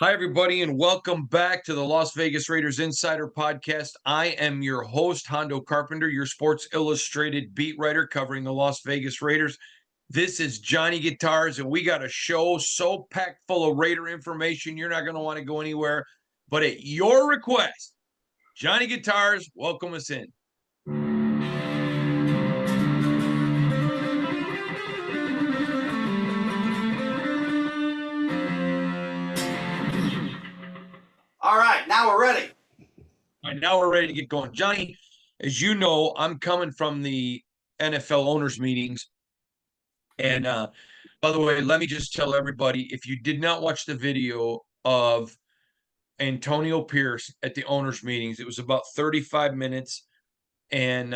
Hi, everybody, and welcome back to the Las Vegas Raiders Insider Podcast. I am your host, Hondo Carpenter, your Sports Illustrated beat writer covering the Las Vegas Raiders. This is Johnny Guitars, and we got a show so packed full of Raider information, you're not going to want to go anywhere. But at your request, Johnny Guitars, welcome us in. All right, now we're ready. All right, now we're ready to get going. Johnny, as you know, I'm coming from the NFL owners meetings. And by the way, let me just tell everybody, if you did not watch the video of Antonio Pierce at the owners meetings, it was about 35 minutes. And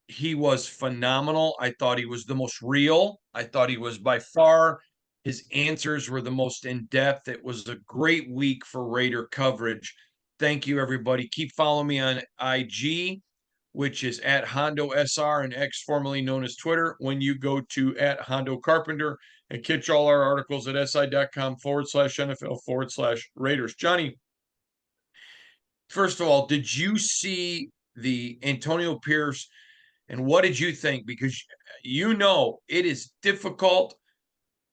he was phenomenal. I thought he was the most real. I thought he was by far, his answers were the most in-depth. It was a great week for Raider coverage. Thank you, everybody. Keep following me on IG, which is at Hondo SR and X, formerly known as Twitter, when you go to at Hondo Carpenter and catch all our articles at si.com/NFL/Raiders. Johnny, first of all, did you see the Antonio Pierce and what did you think? Because you know it is difficult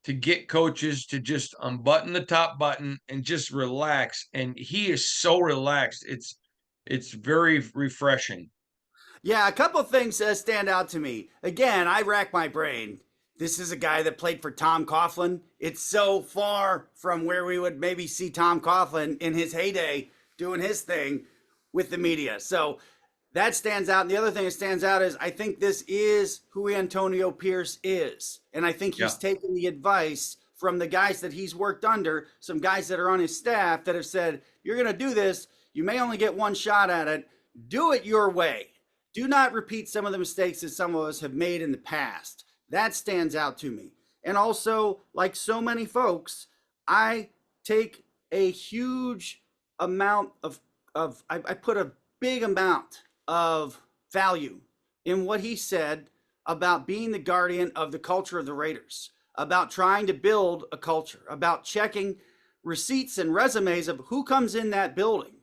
to get coaches to just unbutton the top button and just relax. And he is so relaxed. It's very refreshing. Yeah, a couple things stand out to me. Again, I rack my brain. This is a guy that played for Tom Coughlin. It's so far from where we would maybe see Tom Coughlin in his heyday doing his thing with the media. So that stands out. And the other thing that stands out is I think this is who Antonio Pierce is. And I think he's taken the advice from the guys that he's worked under, some guys that are on his staff that have said, you're going to do this. You may only get one shot at it. Do it your way. Do not repeat some of the mistakes that some of us have made in the past. That stands out to me. And also, like so many folks, I take a huge amount I put a big amount of value in what he said about being the guardian of the culture of the Raiders, about trying to build a culture, about checking receipts and resumes of who comes in that building.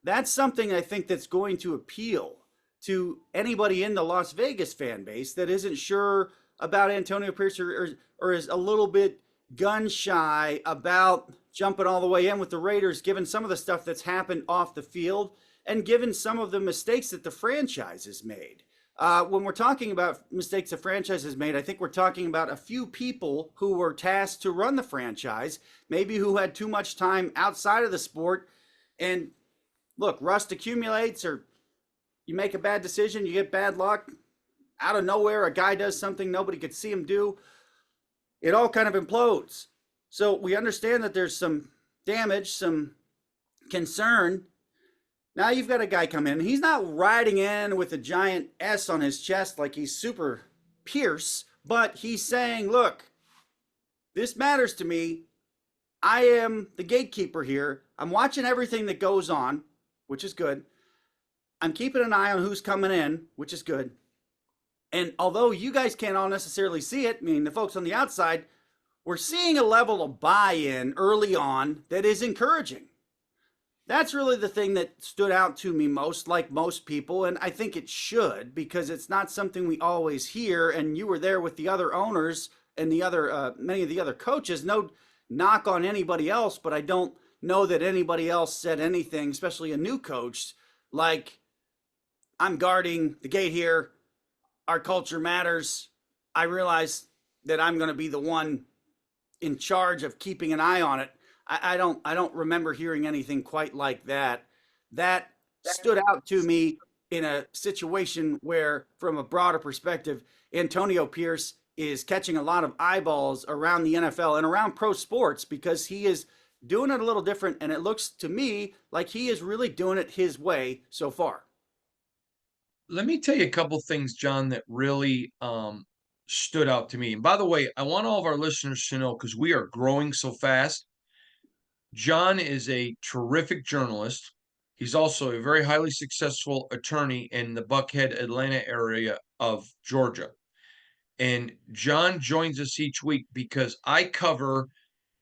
That's something I think that's going to appeal to anybody in the Las Vegas fan base that isn't sure about Antonio Pierce or is a little bit gun shy about jumping all the way in with the Raiders, given some of the stuff that's happened off the field and given some of the mistakes that the franchise has made. When we're talking about mistakes the franchise has made, I think we're talking about a few people who were tasked to run the franchise, maybe who had too much time outside of the sport. And look, rust accumulates, or you make a bad decision, you get bad luck. Out of nowhere, a guy does something nobody could see him do. It all kind of implodes. So we understand that there's some damage, some concern. Now you've got a guy come in. He's not riding in with a giant S on his chest like he's super Pierce, but he's saying, look, this matters to me. I am the gatekeeper here. I'm watching everything that goes on, which is good. I'm keeping an eye on who's coming in, which is good. And although you guys can't all necessarily see it, I mean, the folks on the outside, we're seeing a level of buy-in early on that is encouraging. That's really the thing that stood out to me most, like most people, and I think it should, because it's not something we always hear, and you were there with the other owners and the other many of the other coaches. No knock on anybody else, but I don't know that anybody else said anything, especially a new coach, like, I'm guarding the gate here. Our culture matters. I realize that I'm going to be the one in charge of keeping an eye on it. I don't remember hearing anything quite like that. That stood out to me in a situation where, from a broader perspective, Antonio Pierce is catching a lot of eyeballs around the NFL and around pro sports because he is doing it a little different, and it looks to me like he is really doing it his way so far. Let me tell you a couple things, John, that really stood out to me. And by the way, I want all of our listeners to know, because we are growing so fast, John is a terrific journalist. He's also a very highly successful attorney in the Buckhead, Atlanta area of Georgia. And John joins us each week because I cover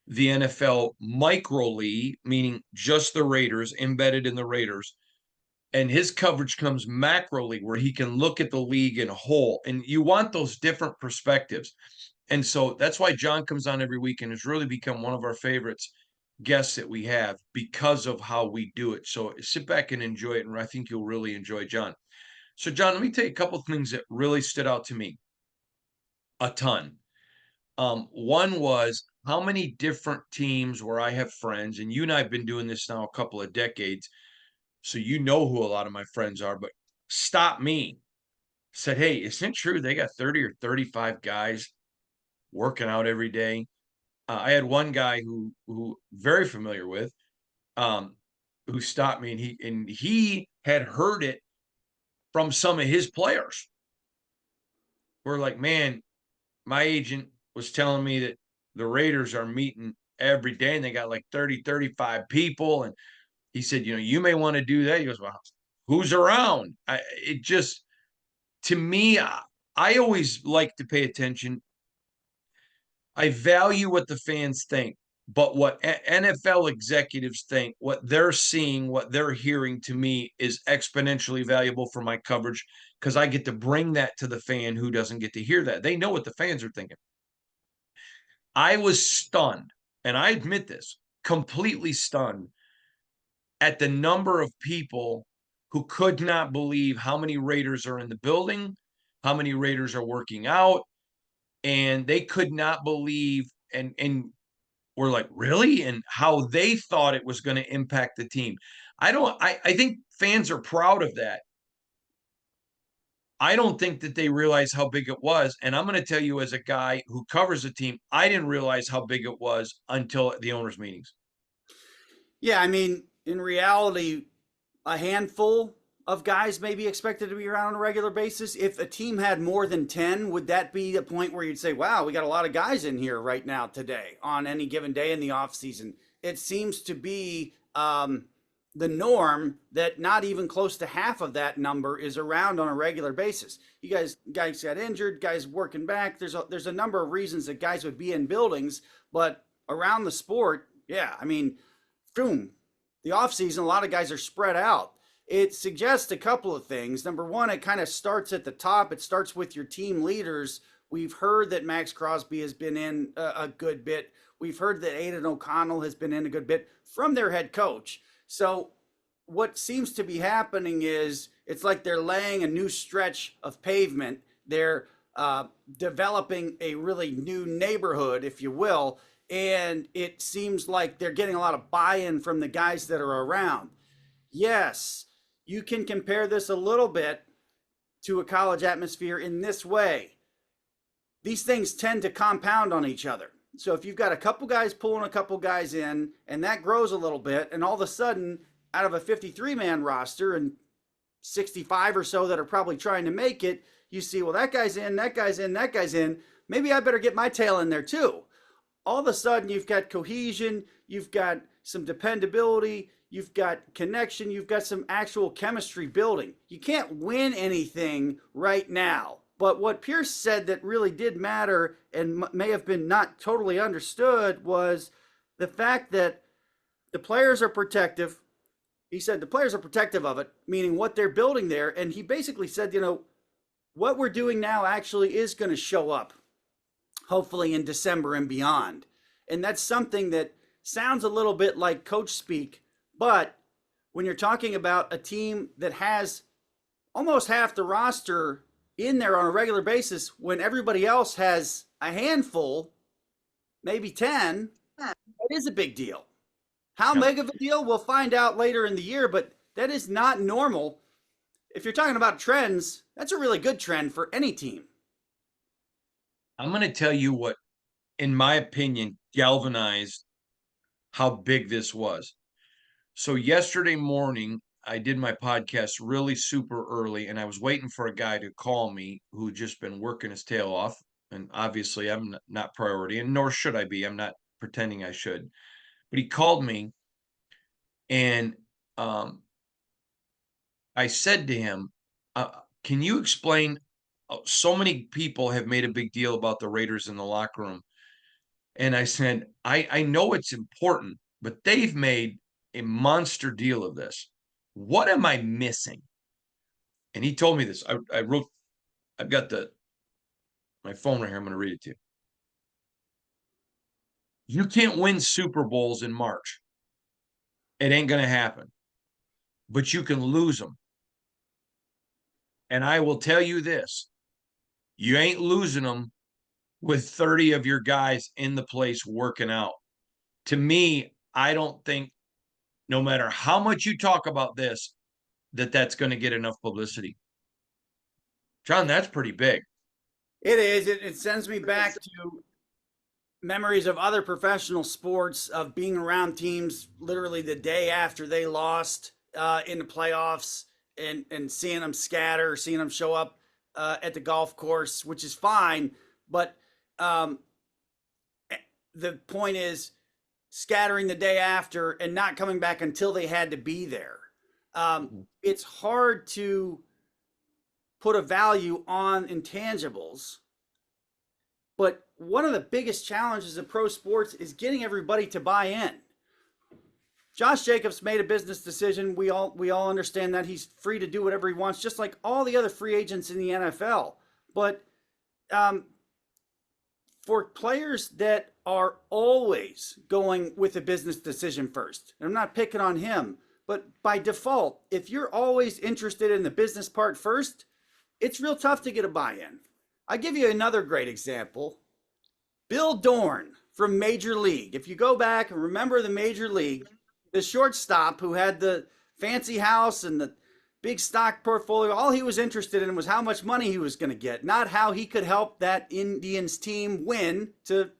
the NFL micro league, meaning just the Raiders, embedded in the Raiders. And his coverage comes macro league, where he can look at the league in whole. And you want those different perspectives. And so that's why John comes on every week and has really become one of our favorites guests that we have because of how we do it. So sit back and enjoy it. And I think you'll really enjoy John. So, John, let me tell you a couple of things that really stood out to me a ton. One was how many different teams where I have friends, and you and I have been doing this now a couple of decades, so you know who a lot of my friends are, but stop me, said, hey, isn't it true they got 30 or 35 guys working out every day? I had one guy who very familiar with, um, who stopped me, and he had heard it from some of his players. We're like, man, my agent was telling me that the Raiders are meeting every day and they got like 30, 35 people. And he said, you may want to do that. He goes, well, who's around? It just, to me, I always like to pay attention. I value what the fans think, but what NFL executives think, what they're seeing, what they're hearing, to me is exponentially valuable for my coverage, because I get to bring that to the fan who doesn't get to hear that. They know what the fans are thinking. I was stunned, and I admit this, completely stunned at the number of people who could not believe how many Raiders are in the building, how many Raiders are working out, and they could not believe, and were like, really? And how they thought it was going to impact the team. I think fans are proud of that. I don't think that they realize how big it was. And I'm going to tell you, as a guy who covers the team, I didn't realize how big it was until the owners' meetings. Yeah, I mean, in reality, a handful of guys may be expected to be around on a regular basis. If a team had more than 10, would that be a point where you'd say, wow, we got a lot of guys in here right now today on any given day in the offseason? It seems to be the norm that not even close to half of that number is around on a regular basis. You guys got injured, guys working back. There's a number of reasons that guys would be in buildings, but around the sport, yeah, I mean, boom, the offseason, a lot of guys are spread out. It suggests a couple of things. Number one, it kind of starts at the top. It starts with your team leaders. We've heard that Max Crosby has been in a good bit. We've heard that Aiden O'Connell has been in a good bit from their head coach. So what seems to be happening is it's like they're laying a new stretch of pavement. They're developing a really new neighborhood, if you will. And it seems like they're getting a lot of buy-in from the guys that are around. Yes, you can compare this a little bit to a college atmosphere in this way. These things tend to compound on each other. So if you've got a couple guys pulling a couple guys in, and that grows a little bit, and all of a sudden, out of a 53-man roster and 65 or so that are probably trying to make it, you see, well, that guy's in, that guy's in, that guy's in. Maybe I better get my tail in there too. All of a sudden, you've got cohesion, you've got some dependability, you've got connection, you've got some actual chemistry building. You can't win anything right now. But what Pierce said that really did matter and may have been not totally understood was the fact that the players are protective. He said the players are protective of it, meaning what they're building there. And he basically said, what we're doing now actually is going to show up, hopefully in December and beyond. And that's something that sounds a little bit like coach speak, but when you're talking about a team that has almost half the roster in there on a regular basis, when everybody else has a handful, maybe 10, that is a big deal. How big of a deal? We'll find out later in the year, but that is not normal. If you're talking about trends, that's a really good trend for any team. I'm going to tell you what, in my opinion, galvanized how big this was. So yesterday morning, I did my podcast really super early, and I was waiting for a guy to call me who'd just been working his tail off. And obviously, I'm not priority, and nor should I be. I'm not pretending I should. But he called me, and I said to him, can you explain? So many people have made a big deal about the Raiders in the locker room. And I said, I know it's important, but they've made a monster deal of this. What am I missing? And he told me this. I wrote, I've got my phone right here. I'm going to read it to you. You can't win Super Bowls in March. It ain't going to happen, but you can lose them. And I will tell you this, you ain't losing them with 30 of your guys in the place working out. To me, I don't think, no matter how much you talk about this, that's going to get enough publicity. John, that's pretty big. It is. It sends me back to memories of other professional sports, of being around teams literally the day after they lost in the playoffs, and seeing them scatter, seeing them show up at the golf course, which is fine. But um, the point is scattering the day after and not coming back until they had to be there. It's hard to put a value on intangibles, but one of the biggest challenges of pro sports is getting everybody to buy in. Josh Jacobs made a business decision. We all understand that he's free to do whatever he wants, just like all the other free agents in the NFL. But for players that are always going with a business decision first, and I'm not picking on him, but by default, if you're always interested in the business part first, it's real tough to get a buy-in. I give you another great example. Bill Dorn from Major League. If you go back and remember the Major League, the shortstop who had the fancy house and the big stock portfolio, all he was interested in was how much money he was going to get, not how he could help that Indians team win to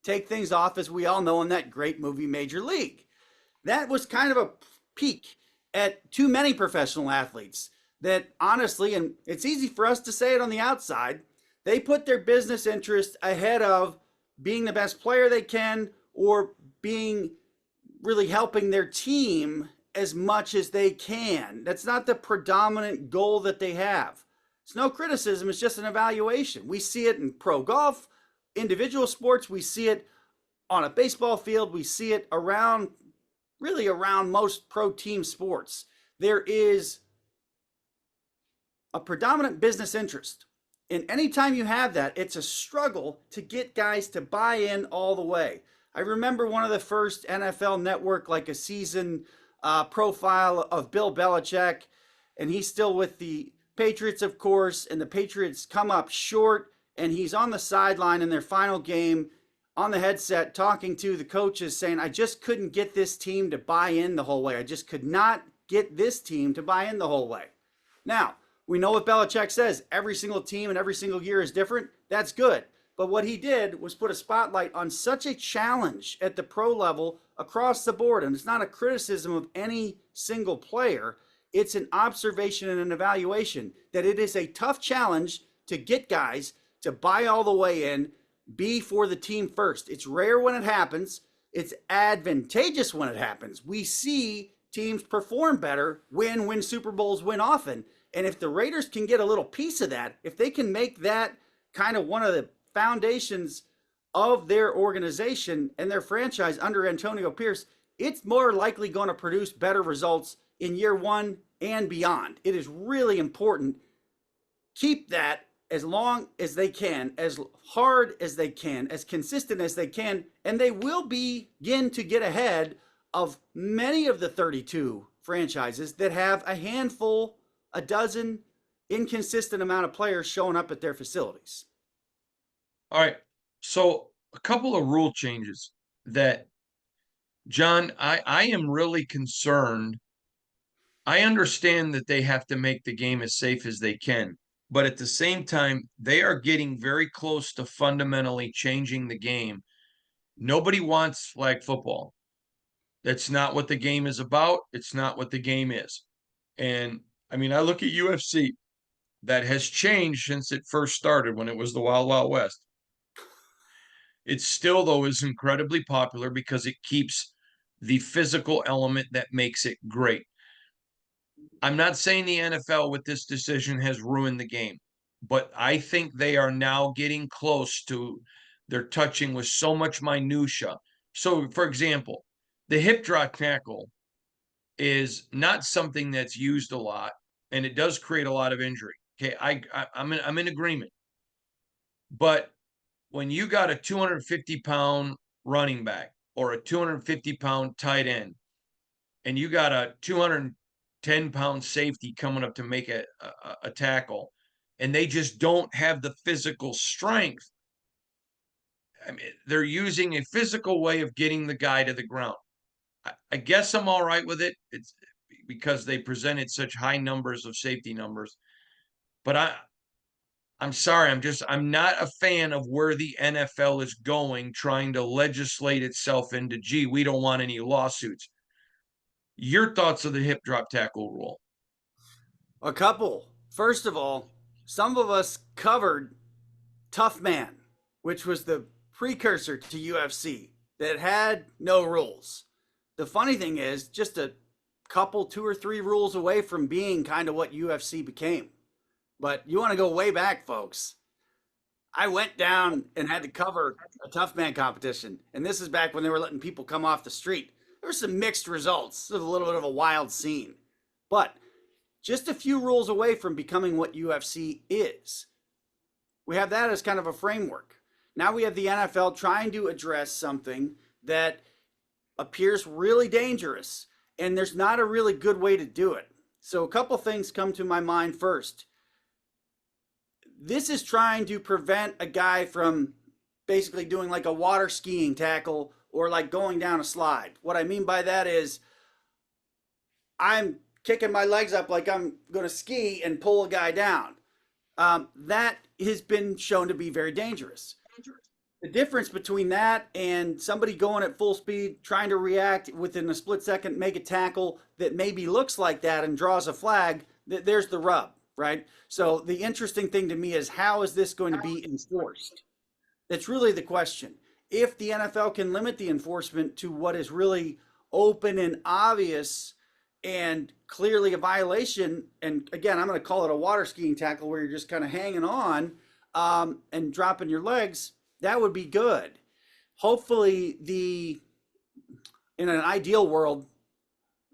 take things off, as we all know, in that great movie Major League. That was kind of a peak at too many professional athletes that, honestly, and it's easy for us to say it on the outside, they put their business interest ahead of being the best player they can, or being really helping their team as much as they can. That's not the predominant goal that they have. It's no criticism, it's just an evaluation. We see it in pro golf, individual sports, we see it on a baseball field, we see it around most pro team sports. There is a predominant business interest. And anytime you have that, it's a struggle to get guys to buy in all the way. I remember one of the first NFL Network, like a season profile of Bill Belichick, and he's still with the Patriots, of course, and the Patriots come up short, and he's on the sideline in their final game on the headset talking to the coaches, saying, I just couldn't get this team to buy in the whole way. I just could not get this team to buy in the whole way. Now, we know what Belichick says. Every single team and every single year is different. That's good. But what he did was put a spotlight on such a challenge at the pro level across the board. And it's not a criticism of any single player. It's an observation and an evaluation that it is a tough challenge to get guys to buy all the way in, be for the team first. It's rare when it happens. It's advantageous when it happens. We see teams perform better, win Super Bowls, win often. And if the Raiders can get a little piece of that, if they can make that kind of one of the foundations of their organization and their franchise under Antonio Pierce, it's more likely going to produce better results in year one and beyond. It is really important. Keep that as long as they can, as hard as they can, as consistent as they can, and they will begin to get ahead of many of the 32 franchises that have a handful, a dozen, inconsistent amount of players showing up at their facilities. All right. So a couple of rule changes that, John, I am really concerned. I understand that they have to make the game as safe as they can, but at the same time, they are getting very close to fundamentally changing the game. Nobody wants flag football. That's not what the game is about. It's not what the game is. And I mean, I look at UFC, that has changed since it first started when it was the Wild Wild West. It still, though, is incredibly popular because it keeps the physical element that makes it great. I'm not saying the NFL with this decision has ruined the game, but I think they are now getting close to they're touching with so much minutia. So, for example, the hip drop tackle is not something that's used a lot, and it does create a lot of injury. Okay, I'm in agreement. But when you got a 250-pound running back or a 250-pound tight end, and you got a 210-pound safety coming up to make a tackle, and they just don't have the physical strength. I mean, they're using a physical way of getting the guy to the ground. I guess I'm all right with it. It's because they presented such high numbers of safety numbers. But I'm sorry, I'm not a fan of where the NFL is going, trying to legislate itself into, gee, we don't want any lawsuits. Your thoughts of the hip drop tackle rule? A couple. First of all, some of us covered Tough Man, which was the precursor to UFC that had no rules. The funny thing is, just a couple, two or three rules away from being kind of what UFC became. But you want to go way back, folks. I went down and had to cover a Tough Man competition. And this is back when they were letting people come off the street. There were some mixed results. It was a little bit of a wild scene. But just a few rules away from becoming what UFC is. We have that as kind of a framework. Now we have the NFL trying to address something that appears really dangerous, and there's not a really good way to do it. So a couple things come to my mind first. This is trying to prevent a guy from basically doing like a water skiing tackle or like going down a slide. What I mean by that is I'm kicking my legs up like I'm going to ski and pull a guy down. That has been shown to be very dangerous. The difference between that and somebody going at full speed, trying to react within a split second, make a tackle that maybe looks like that and draws a flag, there's the rub, right? So the interesting thing to me is, how is this going to be enforced? That's really the question. If the NFL can limit the enforcement to what is really open and obvious and clearly a violation, and again, I'm going to call it a water skiing tackle where you're just kind of hanging on and dropping your legs, that would be good. Hopefully, in an ideal world,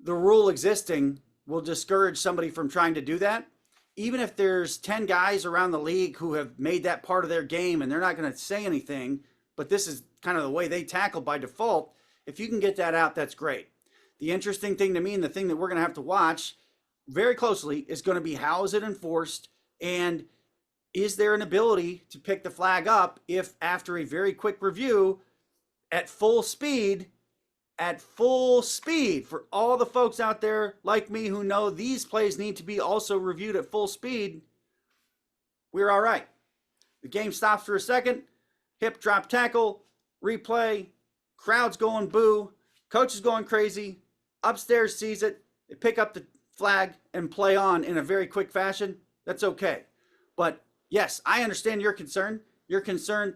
the rule existing will discourage somebody from trying to do that. Even if there's 10 guys around the league who have made that part of their game and they're not going to say anything, but this is kind of the way they tackle by default, if you can get that out, that's great. The interesting thing to me, and the thing that we're going to have to watch very closely, is going to be how is it enforced, and is there an ability to pick the flag up if after a very quick review at full speed, for all the folks out there like me who know these plays need to be also reviewed at full speed, we're all right. The game stops for a second, hip drop tackle, replay, crowd's going boo, coach is going crazy, upstairs sees it, they pick up the flag and play on in a very quick fashion. That's okay. But yes, I understand your concern. Your concern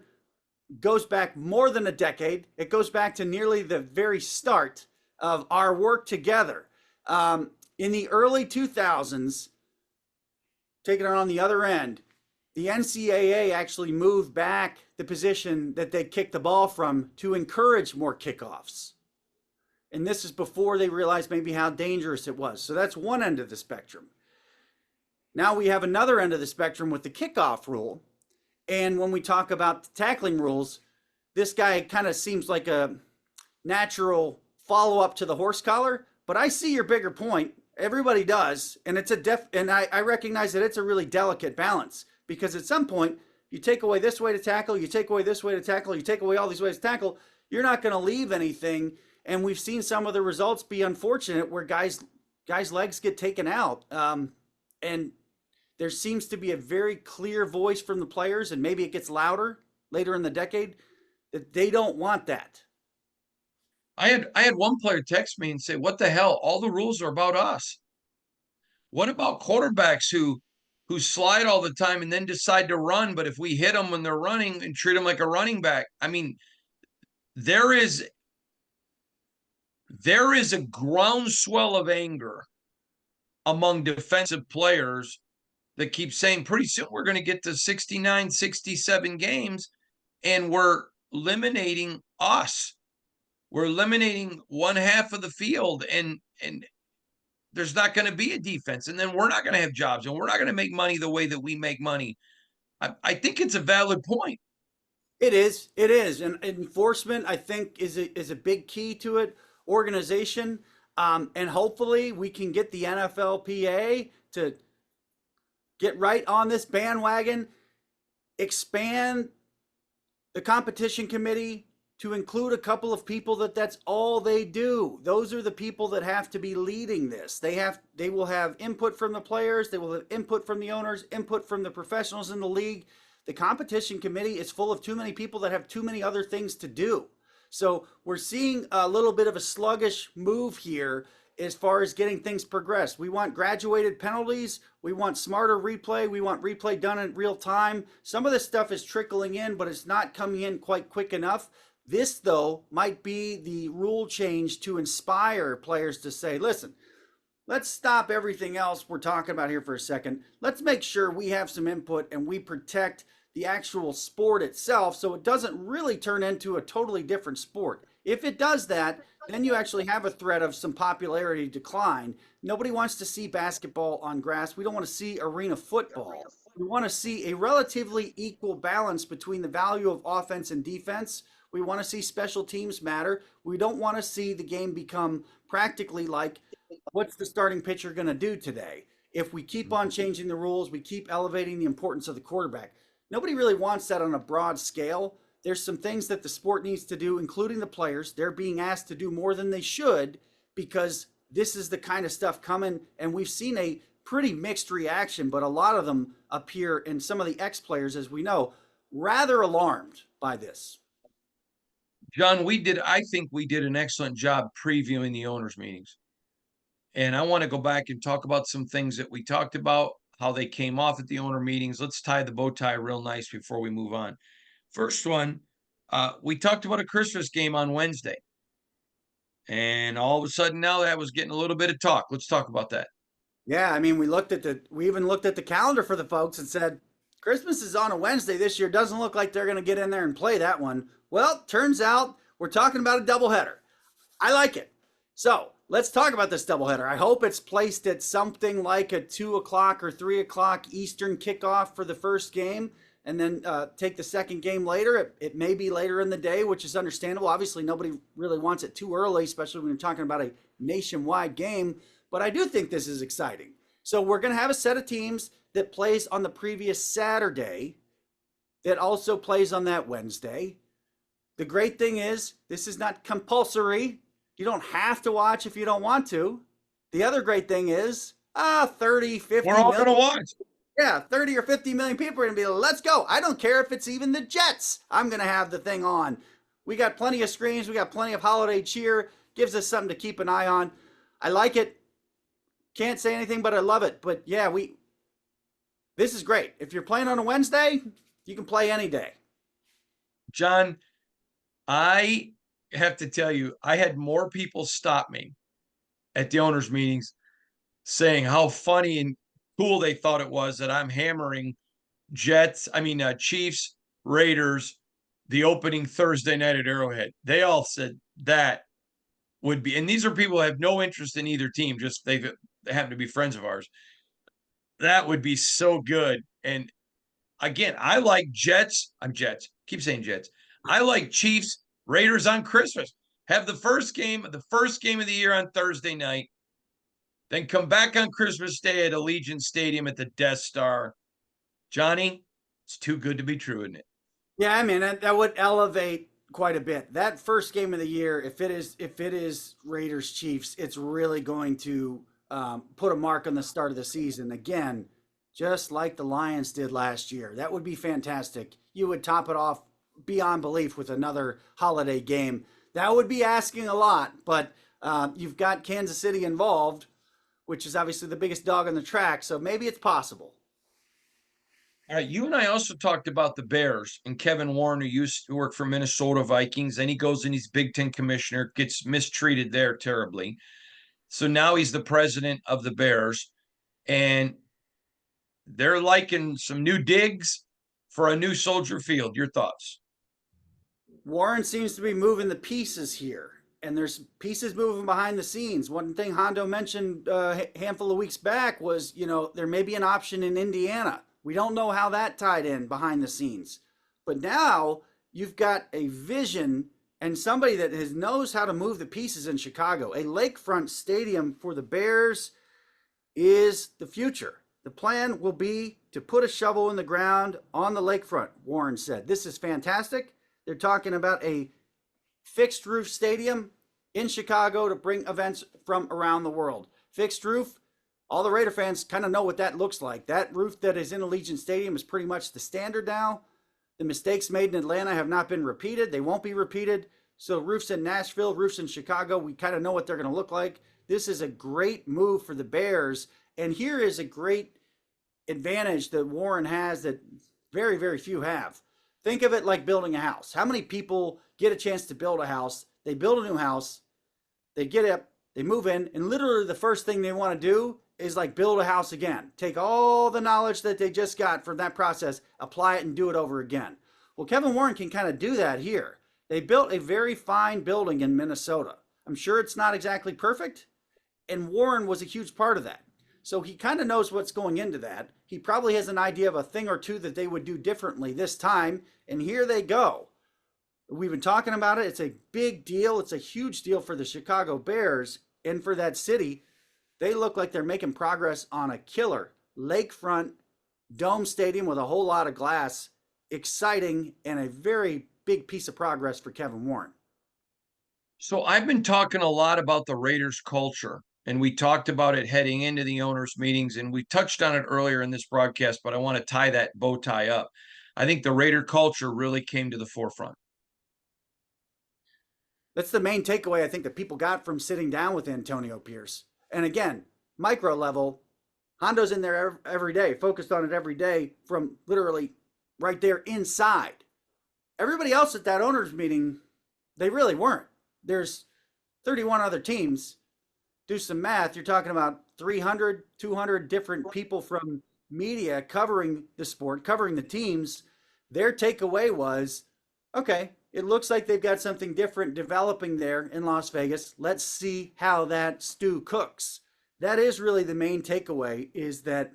goes back more than a decade. It goes back to nearly the very start of our work together. In the early 2000s, taking it on the other end, the NCAA actually moved back the position that they kicked the ball from to encourage more kickoffs. And this is before they realized maybe how dangerous it was. So that's one end of the spectrum. Now we have another end of the spectrum with the kickoff rule. And when we talk about the tackling rules, this guy kind of seems like a natural follow-up to the horse collar. But I see your bigger point. Everybody does. And it's I recognize that it's a really delicate balance, because at some point you take away this way to tackle, you take away this way to tackle, you take away all these ways to tackle, you're not going to leave anything. And we've seen some of the results be unfortunate where guys' legs get taken out. And there seems to be a very clear voice from the players, and maybe it gets louder later in the decade, that they don't want that. I had one player text me and say, "What the hell? All the rules are about us. What about quarterbacks who slide all the time and then decide to run? But if we hit them when they're running and treat them like a running back, I mean, there is a groundswell of anger among defensive players that keep saying pretty soon we're going to get to 69, 67 games, and we're eliminating us. We're eliminating one half of the field, and there's not going to be a defense, and then we're not going to have jobs, and we're not going to make money the way that we make money. I think it's a valid point. It is. It is. And enforcement, I think, is a big key to it. Organization, and hopefully we can get the NFLPA to get right on this bandwagon, expand the competition committee to include a couple of people that's all they do. Those are the people that have to be leading this. They will have input from the players, they will have input from the owners, input from the professionals in the league. The competition committee is full of too many people that have too many other things to do. So we're seeing a little bit of a sluggish move here as far as getting things progressed. We want graduated penalties. We want smarter replay. We want replay done in real time. Some of this stuff is trickling in, but it's not coming in quite quick enough. This, though, might be the rule change to inspire players to say, listen, let's stop everything else we're talking about here for a second. Let's make sure we have some input and we protect the actual sport itself so it doesn't really turn into a totally different sport. If it does that, then you actually have a threat of some popularity decline. Nobody wants to see basketball on grass. We don't want to see arena football. We want to see a relatively equal balance between the value of offense and defense. We want to see special teams matter. We don't want to see the game become practically like, what's the starting pitcher going to do today? If we keep on changing the rules, we keep elevating the importance of the quarterback. Nobody really wants that on a broad scale. There's some things that the sport needs to do, including the players. They're being asked to do more than they should because this is the kind of stuff coming. And we've seen a pretty mixed reaction, but a lot of them appear, and some of the ex-players, as we know, rather alarmed by this. John, I think we did an excellent job previewing the owners' meetings. And I want to go back and talk about some things that we talked about, how they came off at the owner meetings. Let's tie the bow tie real nice before we move on. First one, we talked about a Christmas game on Wednesday. And all of a sudden now that was getting a little bit of talk. Let's talk about that. Yeah, I mean, we even looked at the calendar for the folks and said, Christmas is on a Wednesday this year. Doesn't look like they're going to get in there and play that one. Well, turns out we're talking about a doubleheader. I like it. So let's talk about this doubleheader. I hope it's placed at something like a 2 o'clock or 3 o'clock Eastern kickoff for the first game, and then take the second game later. It may be later in the day, which is understandable. Obviously, nobody really wants it too early, especially when you're talking about a nationwide game. But I do think this is exciting. So we're going to have a set of teams that plays on the previous Saturday that also plays on that Wednesday. The great thing is this is not compulsory. You don't have to watch if you don't want to. The other great thing is 30, 50 We're all million. going to watch. Yeah, 30 or 50 million people are going to be like, let's go. I don't care if it's even the Jets. I'm going to have the thing on. We got plenty of screens. We got plenty of holiday cheer. Gives us something to keep an eye on. I like it. Can't say anything, but I love it. But yeah, this is great. If you're playing on a Wednesday, you can play any day. John, I have to tell you, I had more people stop me at the owners' meetings saying how funny and cool they thought it was that I'm hammering Chiefs, Raiders, the opening Thursday night at Arrowhead. They all said that would be, and these are people who have no interest in either team, just they happen to be friends of ours. That would be so good. And again, I like Jets. I'm Jets. Keep saying Jets. I like Chiefs, Raiders on Christmas. Have the first game of the year on Thursday night. Then come back on Christmas Day at Allegiant Stadium at the Death Star. Johnny, it's too good to be true, isn't it? Yeah, I mean, that would elevate quite a bit. That first game of the year, if it is Raiders Chiefs, it's really going to put a mark on the start of the season. Again, just like the Lions did last year. That would be fantastic. You would top it off beyond belief with another holiday game. That would be asking a lot, but you've got Kansas City involved, which is obviously the biggest dog on the track, so maybe it's possible. All right, you and I also talked about the Bears and Kevin Warren, who used to work for Minnesota Vikings. Then he goes and he's Big Ten commissioner, gets mistreated there terribly. So now he's the president of the Bears, and they're liking some new digs for a new Soldier Field. Your thoughts? Warren seems to be moving the pieces here, and there's pieces moving behind the scenes. One thing Hondo mentioned a handful of weeks back was, there may be an option in Indiana. We don't know how that tied in behind the scenes. But now you've got a vision and somebody that knows how to move the pieces in Chicago. A lakefront stadium for the Bears is the future. The plan will be to put a shovel in the ground on the lakefront, Warren said. This is fantastic. They're talking about a fixed roof stadium in Chicago to bring events from around the world. Fixed roof, all the Raider fans kind of know what that looks like. That roof that is in Allegiant Stadium is pretty much the standard now. The mistakes made in Atlanta have not been repeated. They won't be repeated. So roofs in Nashville, roofs in Chicago, we kind of know what they're going to look like. This is a great move for the Bears. And here is a great advantage that Warren has that very, very few have. Think of it like building a house. How many people get a chance to build a house? They build a new house, they get up, they move in, and literally the first thing they want to do is like build a house again. Take all the knowledge that they just got from that process, apply it, and do it over again. Well, Kevin Warren can kind of do that here. They built a very fine building in Minnesota. I'm sure it's not exactly perfect, and Warren was a huge part of that. So he kind of knows what's going into that. He probably has an idea of a thing or two that they would do differently this time, and here they go. We've been talking about it. It's a big deal. It's a huge deal for the Chicago Bears and for that city. They look like they're making progress on a killer lakefront dome stadium with a whole lot of glass. Exciting and a very big piece of progress for Kevin Warren. So I've been talking a lot about the Raiders culture, and we talked about it heading into the owners' meetings, and we touched on it earlier in this broadcast, but I want to tie that bow tie up. I think the Raider culture really came to the forefront. That's the main takeaway I think that people got from sitting down with Antonio Pierce. And again, micro level, Hondo's in there every day, focused on it every day from literally right there inside. Everybody else at that owners meeting, they really weren't. There's 31 other teams. Do some math. You're talking about 300, 200 different people from media covering the sport, covering the teams. Their takeaway was, okay, it looks like they've got something different developing there in Las Vegas. Let's see how that stew cooks. That is really the main takeaway, is that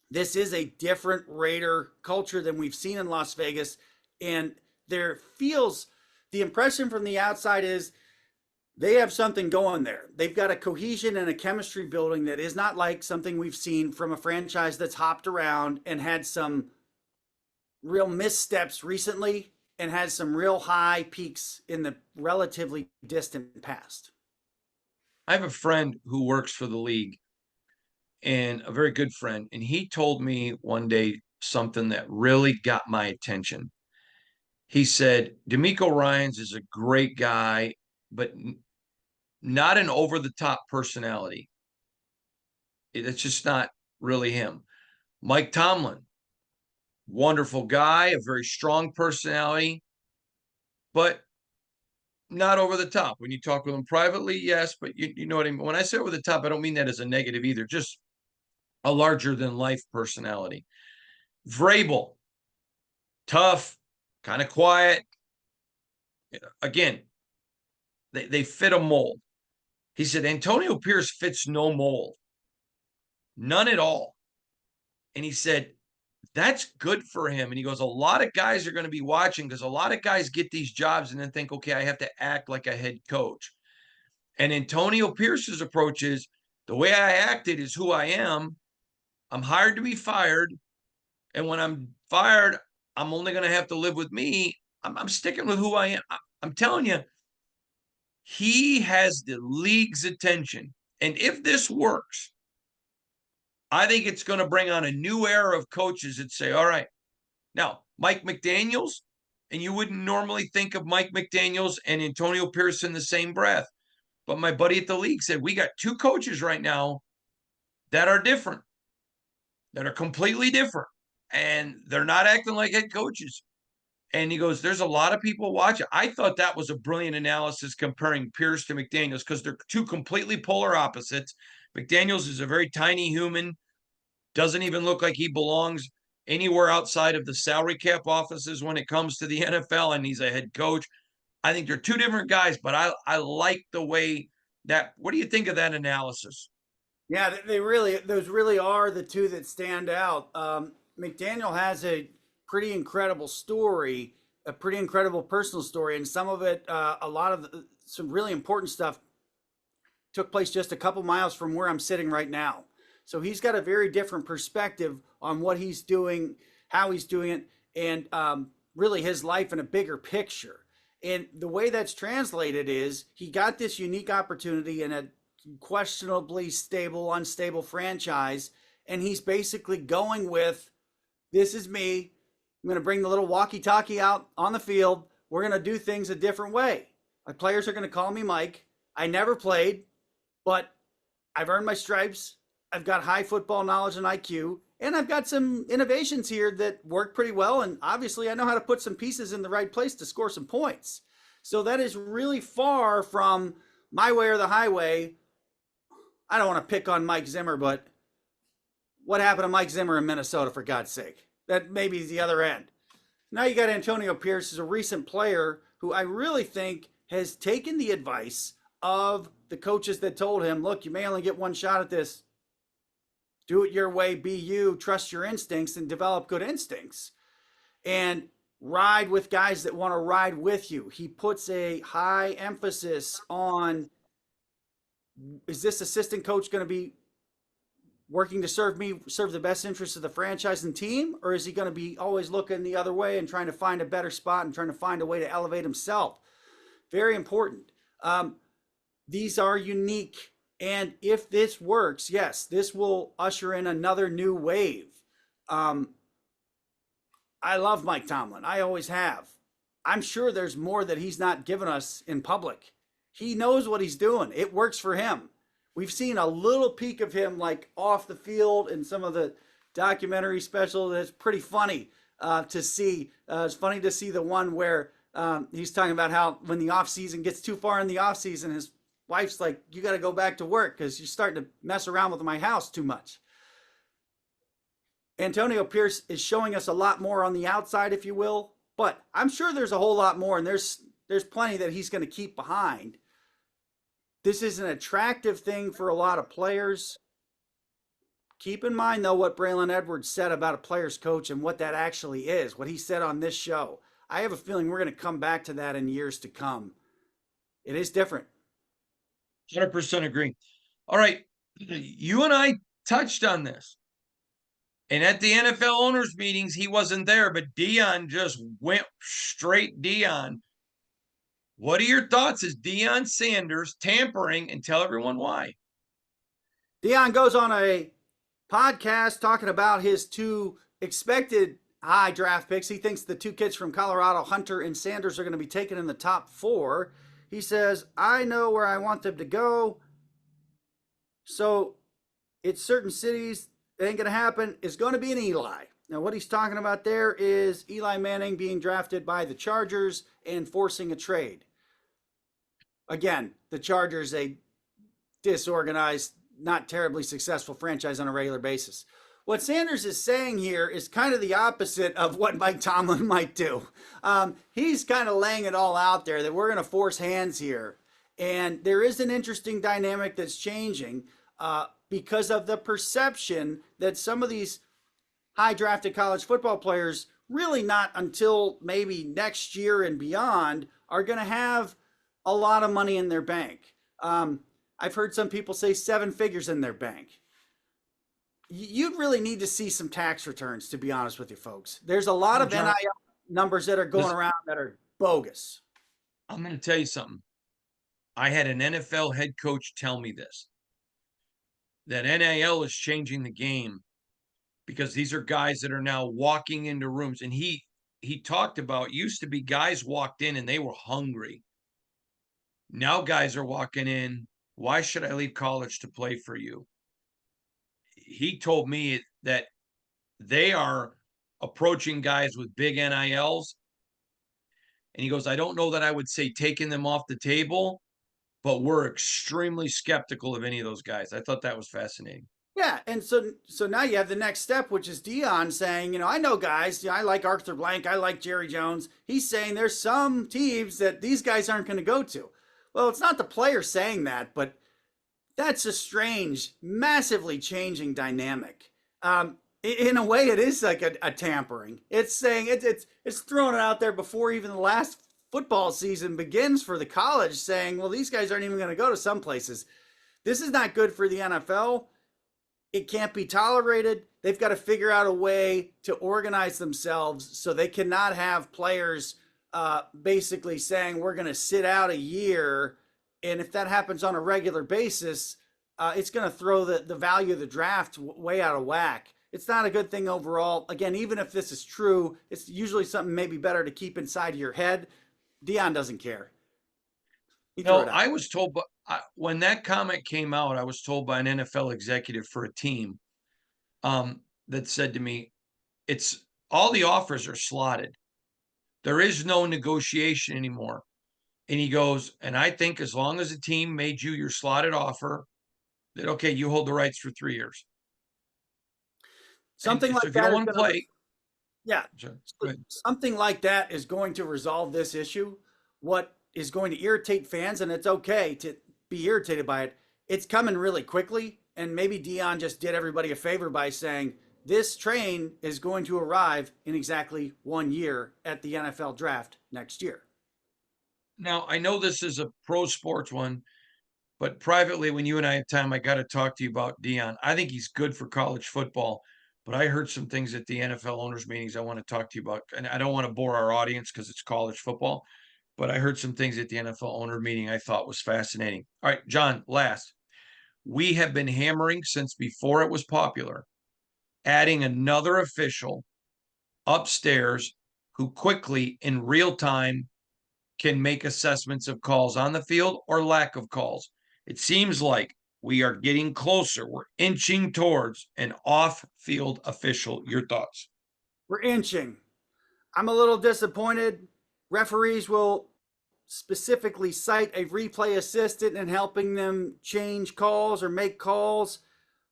this is a different Raider culture than we've seen in Las Vegas. And there feels, the impression from the outside is they have something going there. They've got a cohesion and a chemistry building that is not like something we've seen from a franchise that's hopped around and had some real missteps recently and had some real high peaks in the relatively distant past. I have a friend who works for the league, and a very good friend, and he told me one day something that really got my attention. He said, D'Amico Ryans is a great guy, but not an over-the-top personality. It's just not really him. Mike Tomlin, wonderful guy, a very strong personality, but not over the top. When you talk with him privately, yes, but you know what I mean? When I say over the top, I don't mean that as a negative either, just a larger than life personality. Vrabel, tough, kind of quiet. Again, they fit a mold. He said Antonio Pierce fits no mold, none at all. And he said, that's good for him. And he goes, a lot of guys are going to be watching, because a lot of guys get these jobs and then think, okay, I have to act like a head coach. And Antonio Pierce's approach is, the way I acted is who I am. I'm hired to be fired. And when I'm fired, I'm only going to have to live with me. I'm sticking with who I am. I'm telling you, he has the league's attention. And if this works, I think it's going to bring on a new era of coaches that say, all right, now Mike McDaniels, and you wouldn't normally think of Mike McDaniels and Antonio Pierce in the same breath. But my buddy at the league said, we got two coaches right now that are different, that are completely different, and they're not acting like head coaches. And he goes, there's a lot of people watching. I thought that was a brilliant analysis comparing Pierce to McDaniels, because they're two completely polar opposites. McDaniels is a very tiny human, doesn't even look like he belongs anywhere outside of the salary cap offices when it comes to the NFL, and he's a head coach. I think they're two different guys, but I like the way that. What do you think of that analysis? Yeah, those really are the two that stand out. McDaniel has a pretty incredible story, a pretty incredible personal story, and some of it, a lot of some really important stuff took place just a couple miles from where I'm sitting right now. So he's got a very different perspective on what he's doing, how he's doing it, and really his life in a bigger picture. And the way that's translated is he got this unique opportunity in a questionably stable, unstable franchise, and he's basically going with, this is me. I'm going to bring the little walkie-talkie out on the field. We're going to do things a different way. My players are going to call me Mike. I never played, but I've earned my stripes. I've got high football knowledge and IQ, and I've got some innovations here that work pretty well. And obviously, I know how to put some pieces in the right place to score some points. So that is really far from my way or the highway. I don't want to pick on Mike Zimmer, but what happened to Mike Zimmer in Minnesota, for God's sake? That maybe is the other end. Now you got Antonio Pierce, as a recent player who I really think has taken the advice of the coaches that told him, look, you may only get one shot at this. Do it your way, be you, trust your instincts, and develop good instincts. And ride with guys that want to ride with you. He puts a high emphasis on, is this assistant coach going to be working to serve the best interests of the franchise and team? Or is he going to be always looking the other way and trying to find a better spot and trying to find a way to elevate himself? Very important. These are unique. And if this works, yes, this will usher in another new wave. I love Mike Tomlin. I always have. I'm sure there's more that he's not given us in public. He knows what he's doing. It works for him. We've seen a little peek of him like off the field in some of the documentary specials. It's pretty funny to see. It's funny to see the one where he's talking about how when the off season gets too far in the off season, his wife's like, you got to go back to work because you're starting to mess around with my house too much. Antonio Pierce is showing us a lot more on the outside, if you will, but I'm sure there's a whole lot more, and there's plenty that he's going to keep behind. This is an attractive thing for a lot of players. Keep in mind, though, what Braylon Edwards said about a player's coach and what that actually is, what he said on this show. I have a feeling we're going to come back to that in years to come. It is different. 100% agree. All right. You and I touched on this. And at the NFL owners meetings, he wasn't there, but Dion just went straight Dion. What are your thoughts? Is Dion Sanders tampering? And tell everyone why. Dion goes on a podcast talking about his two expected high draft picks. He thinks the two kids from Colorado, Hunter and Sanders, are going to be taken in the top 4. He says, I know where I want them to go. So it's certain cities. It ain't going to happen. It's going to be an Eli. Now, what he's talking about there is Eli Manning being drafted by the Chargers and forcing a trade. Again, the Chargers, a disorganized, not terribly successful franchise on a regular basis. What Sanders is saying here is kind of the opposite of what Mike Tomlin might do. He's kind of laying it all out there that we're going to force hands here. And there is an interesting dynamic that's changing because of the perception that some of these high drafted college football players, really not until maybe next year and beyond, are going to have a lot of money in their bank. I've heard some people say 7 figures in their bank. You'd really need to see some tax returns, to be honest with you folks. There's a lot of NIL numbers that are going around that are bogus. I'm going to tell you something. I had an NFL head coach tell me this, that NIL is changing the game because these are guys that are now walking into rooms. And he talked about, used to be guys walked in and they were hungry. Now guys are walking in, why should I leave college to play for you? He told me that they are approaching guys with big NILs. And he goes, I don't know that I would say taking them off the table, but we're extremely skeptical of any of those guys. I thought that was fascinating. Yeah, and so now you have the next step, which is Dion saying, I know guys, I like Arthur Blank, I like Jerry Jones. He's saying there's some teams that these guys aren't going to go to. Well, it's not the player saying that, but that's a strange, massively changing dynamic. In a way, it is like a tampering. It's saying it's throwing it out there before even the last football season begins for the college, saying, well, these guys aren't even going to go to some places. This is not good for the NFL. It can't be tolerated. They've got to figure out a way to organize themselves so they cannot have players basically saying we're going to sit out a year. And if that happens on a regular basis, it's going to throw the value of the draft way out of whack. It's not a good thing overall. Again, even if this is true, it's usually something maybe better to keep inside your head. Dion doesn't care. He threw No, it out. I was told, but when that comment came out, I was told by an NFL executive for a team that said to me, it's all the offers are slotted. There is no negotiation anymore. And he goes, and I think as long as a team made you your slotted offer, that okay, you hold the rights for 3 years. And Something so like if you that don't is want to going to play, Yeah. so, go ahead. Something like that is going to resolve this issue. What is going to irritate fans, and it's okay to be irritated by it, it's coming really quickly. And maybe Dion just did everybody a favor by saying this train is going to arrive in exactly 1 year at the NFL draft next year. Now I know this is a pro sports one, but privately, when you and I have time, I got to talk to you about Dion. I think he's good for college football, but I heard some things at the NFL owners meetings I want to talk to you about, and I don't want to bore our audience because it's college football, but I heard some things at the NFL owner meeting I thought was fascinating. All right, John, last. We have been hammering since before it was popular, adding another official upstairs who quickly in real time can make assessments of calls on the field or lack of calls. It seems like we are getting closer. We're inching towards an off field official. Your thoughts? We're inching. I'm a little disappointed. Referees will specifically cite a replay assistant and helping them change calls or make calls.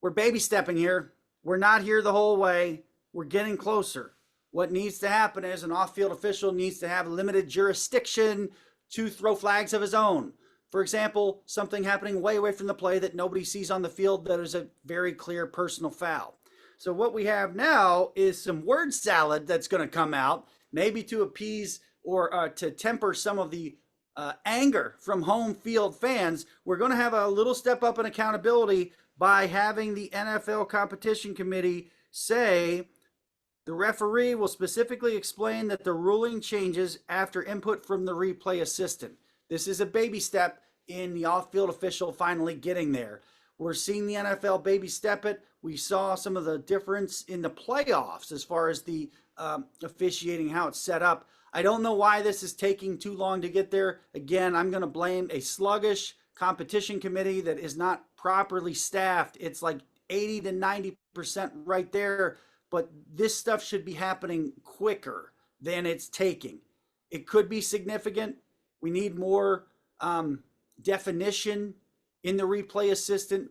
We're baby stepping here. We're not here the whole way. We're getting closer. What needs to happen is an off field official needs to have limited jurisdiction to throw flags of his own. For example, something happening way away from the play that nobody sees on the field that is a very clear personal foul. So, what we have now is some word salad that's going to come out, maybe to appease or to temper some of the anger from home field fans. We're going to have a little step up in accountability by having the NFL competition committee say the referee will specifically explain that the ruling changes after input from the replay assistant. This is a baby step in the off field official finally getting there. We're seeing the NFL baby step it. We saw some of the difference in the playoffs as far as the officiating, how it's set up. I don't know why this is taking too long to get there. Again, I'm going to blame a sluggish competition committee that is not properly staffed. It's like 80 to 90% right there, but this stuff should be happening quicker than it's taking. It could be significant. We need more definition in the replay assistant,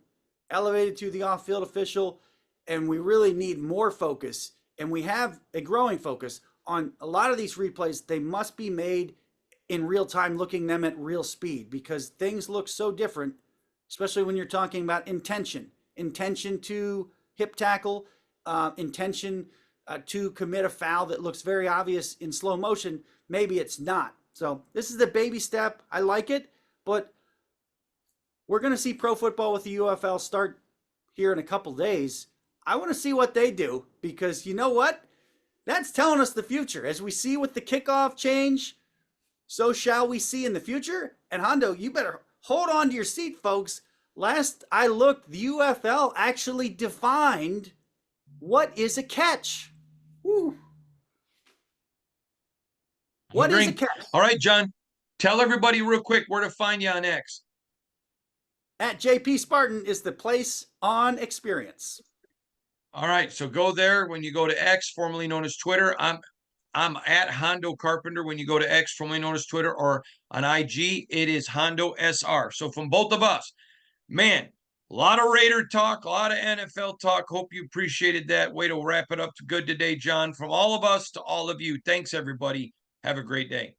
elevated to the off field official, and we really need more focus. And we have a growing focus on a lot of these replays. They must be made in real time, looking them at real speed, because things look so different, especially when you're talking about intention to hip tackle, intention to commit a foul that looks very obvious in slow motion. Maybe it's not. So this is the baby step. I like it, but we're going to see pro football with the UFL start here in a couple days. I want to see what they do, because you know what? That's telling us the future. As we see with the kickoff change, so shall we see in the future. And Hondo, you better hold on to your seat, folks. Last I looked, the UFL actually defined what is a catch. Woo. What is a catch? All right, John, tell everybody real quick where to find you on X. At JP Spartan is the place on experience. All right, so go there when you go to X, formerly known as Twitter. I'm at Hondo Carpenter when you go to X, formerly known as Twitter, or on IG, it is Hondo SR. So from both of us, man, A lot of Raider talk, a lot of NFL talk. Hope you appreciated that. Way to wrap it up good today, John. From all of us to all of you. Thanks, everybody. Have a great day.